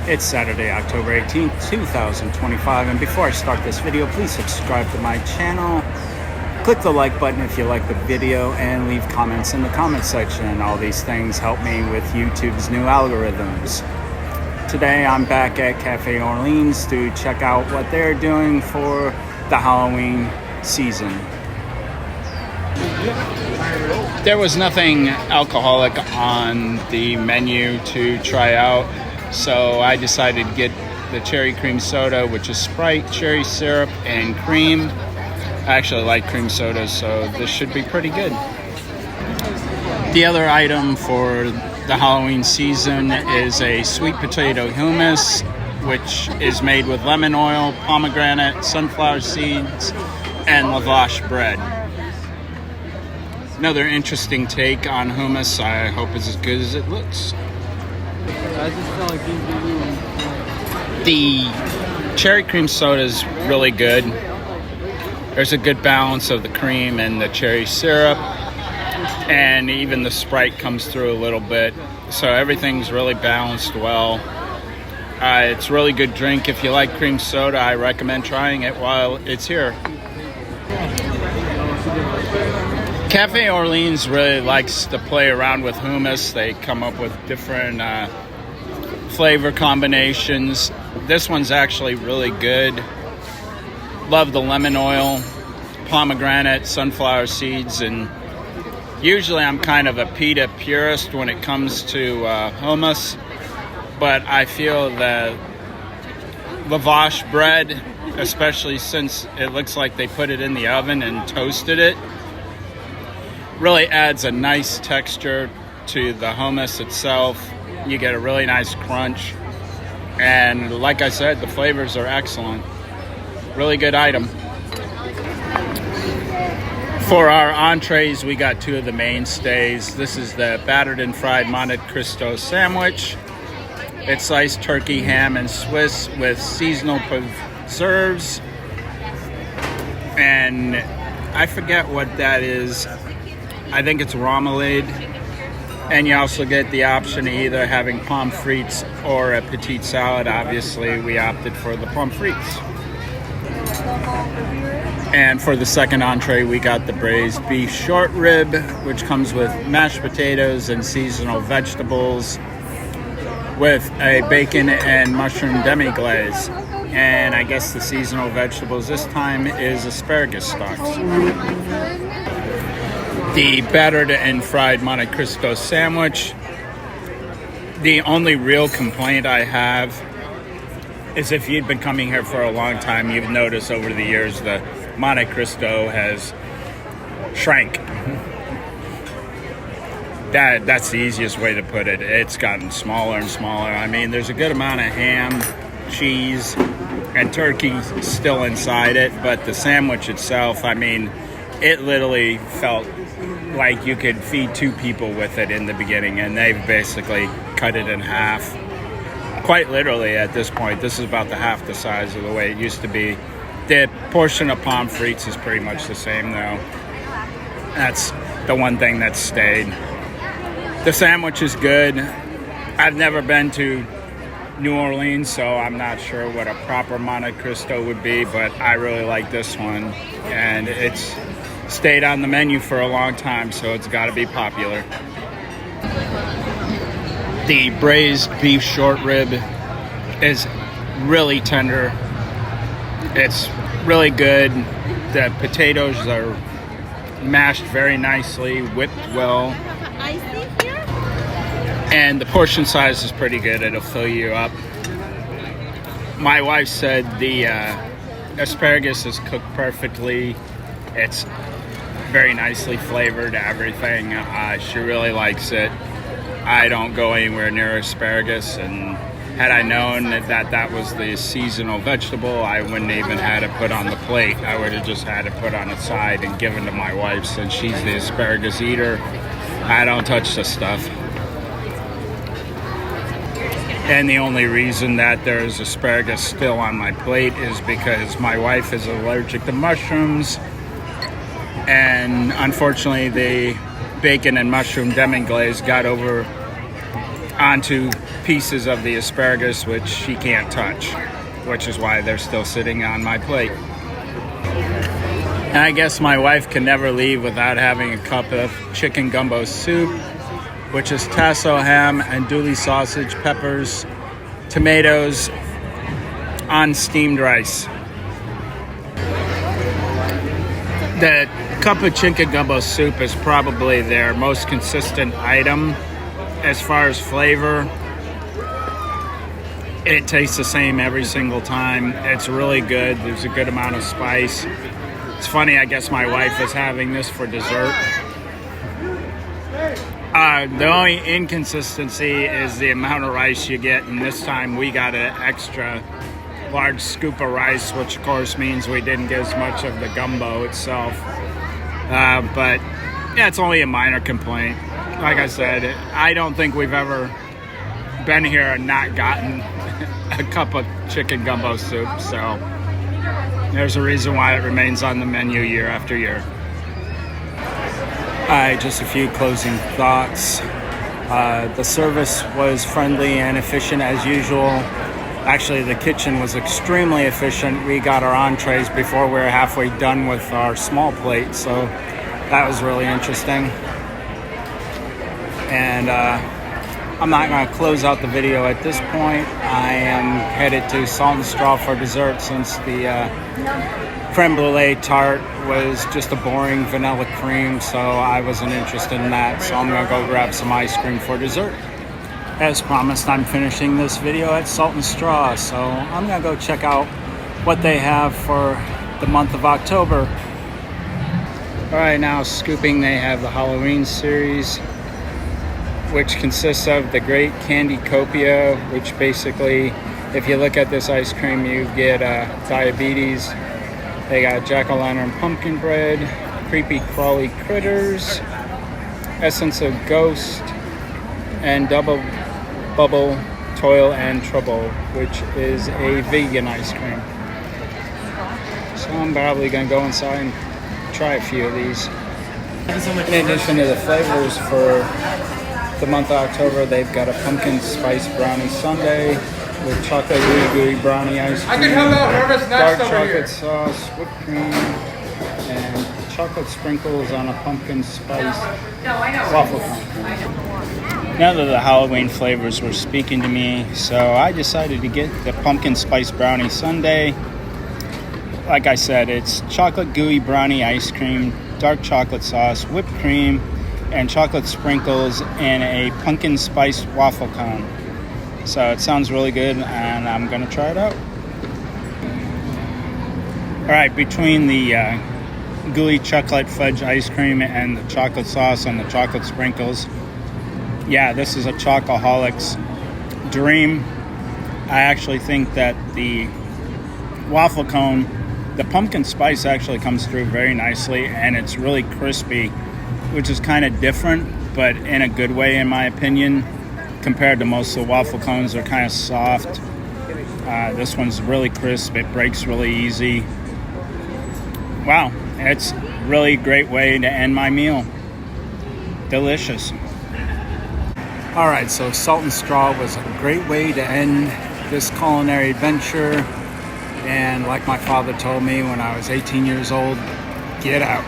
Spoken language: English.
It's Saturday, October 18th, 2025, and before I start this video, please subscribe to my channel. Click the like button if you like the video, and leave comments in the comment section. All these things help me with YouTube's new algorithms. Today I'm back at Cafe Orleans to check out what they're doing for the Halloween season. There was nothing alcoholic on the menu to try out, so I decided to get the cherry cream soda, which is Sprite, cherry syrup, and cream. I actually like cream sodas, so this should be pretty good. The other item for the Halloween season is a sweet potato hummus, which is made with lemon oil, pomegranate, sunflower seeds, and lavash bread. Another interesting take on hummus. I hope it's as good as it looks. The cherry cream soda is really good. There's a good balance of the cream and the cherry syrup, and even the Sprite comes through a little bit, so everything's really balanced well. It's a really good drink. If you like cream soda, I recommend trying it while it's here. Cafe Orleans really likes to play around with hummus. They come up with different flavor combinations. This one's actually really good. Love the lemon oil, pomegranate, sunflower seeds, and usually I'm kind of a pita purist when it comes to hummus, but I feel that lavash bread, especially since it looks like they put it in the oven and toasted it, really adds a nice texture to the hummus itself. You get a really nice crunch, and like I said, the flavors are excellent. Really good item. For our entrees, we got two of the mainstays. This is the battered and fried Monte Cristo sandwich. It's sliced turkey, ham, and Swiss with seasonal preserves. And I forget what that is. I think it's remoulade. And you also get the option of either having pommes frites or a petite salad. Obviously, we opted for the pommes frites. And for the second entree, we got the braised beef short rib, which comes with mashed potatoes and seasonal vegetables with a bacon and mushroom demi-glaze. And I guess the seasonal vegetables this time is asparagus stalks. The battered and fried Monte Cristo sandwich. The only real complaint I have is if you've been coming here for a long time, you've noticed over the years the Monte Cristo has shrank. That's the easiest way to put it. It's gotten smaller and smaller. I mean, there's a good amount of ham, cheese, and turkey still inside it, but the sandwich itself, I mean, it literally felt like you could feed two people with it in the beginning, and they've basically cut it in half. Quite literally at this point. This is about the half the size of the way it used to be. The portion of pommes frites is pretty much the same though. That's the one thing that's stayed. The sandwich is good. I've never been to New Orleans, so I'm not sure what a proper Monte Cristo would be, but I really like this one, and it's stayed on the menu for a long time, so it's got to be popular. The braised beef short rib is really tender. It's really good. The potatoes are mashed very nicely, whipped well. And the portion size is pretty good. It'll fill you up. My wife said the asparagus is cooked perfectly. It's very nicely flavored, everything. She really likes it. I don't go anywhere near asparagus, and had I known that was the seasonal vegetable, I wouldn't even had it put on the plate. I would have just had it put on its side and given to my wife, since she's the asparagus eater. I don't touch this stuff. And the only reason that there's asparagus still on my plate is because my wife is allergic to mushrooms, and unfortunately the bacon and mushroom demi-glaze got over onto pieces of the asparagus, which she can't touch, which is why they're still sitting on my plate. And I guess my wife can never leave without having a cup of chicken gumbo soup, which is tasso ham, andouille sausage, peppers, tomatoes on steamed rice. The cup of chicken gumbo soup is probably their most consistent item as far as flavor. It tastes the same every single time. It's really good. There's a good amount of spice. It's funny, I guess my wife is having this for dessert. The only inconsistency is the amount of rice you get, and this time we got an extra large scoop of rice, which of course means we didn't get as much of the gumbo itself. But yeah, it's only a minor complaint. Like I said, I don't think we've ever been here and not gotten a cup of chicken gumbo soup, so there's a reason why it remains on the menu year after year. Just a few closing thoughts. The service was friendly and efficient as usual. Actually, the kitchen was extremely efficient. We got our entrees before we were halfway done with our small plate, so that was really interesting. And I'm not going to close out the video at this point. I am headed to Salt and Straw for dessert, since the creme brulee tart was just a boring vanilla cream, so I wasn't interested in that. So I'm going to go grab some ice cream for dessert. As promised, I'm finishing this video at Salt and Straw, so I'm going to go check out what they have for the month of October. All right, now scooping, they have the Halloween series, which consists of the Great Candy Copia, which basically, if you look at this ice cream, you get diabetes. They got jack-o'-lantern pumpkin bread, creepy crawly critters, essence of ghost, and double bubble toil and trouble, which is a vegan ice cream. So I'm probably gonna go inside and try a few of these. In addition to the flavors for the month of October, they've got a pumpkin spice brownie sundae with chocolate gooey brownie ice cream, dark chocolate sauce, whipped cream, and chocolate sprinkles on a pumpkin spice waffle cone. None of the Halloween flavors were speaking to me, so I decided to get the pumpkin spice brownie sundae. Like I said, it's chocolate gooey brownie ice cream, dark chocolate sauce, whipped cream, and chocolate sprinkles in a pumpkin spice waffle cone. So it sounds really good, and I'm gonna try it out. All right, between the gooey chocolate fudge ice cream and the chocolate sauce and the chocolate sprinkles, yeah, this is a chocoholic's dream. I actually think that the waffle cone, the pumpkin spice actually comes through very nicely, and it's really crispy, which is kind of different, but in a good way in my opinion, compared to most of the waffle cones. They're kind of soft. This one's really crisp. It breaks really easy. Wow, it's really a great way to end my meal. Delicious. All right, so Salt and Straw was a great way to end this culinary adventure. And like my father told me when I was 18 years old, get out.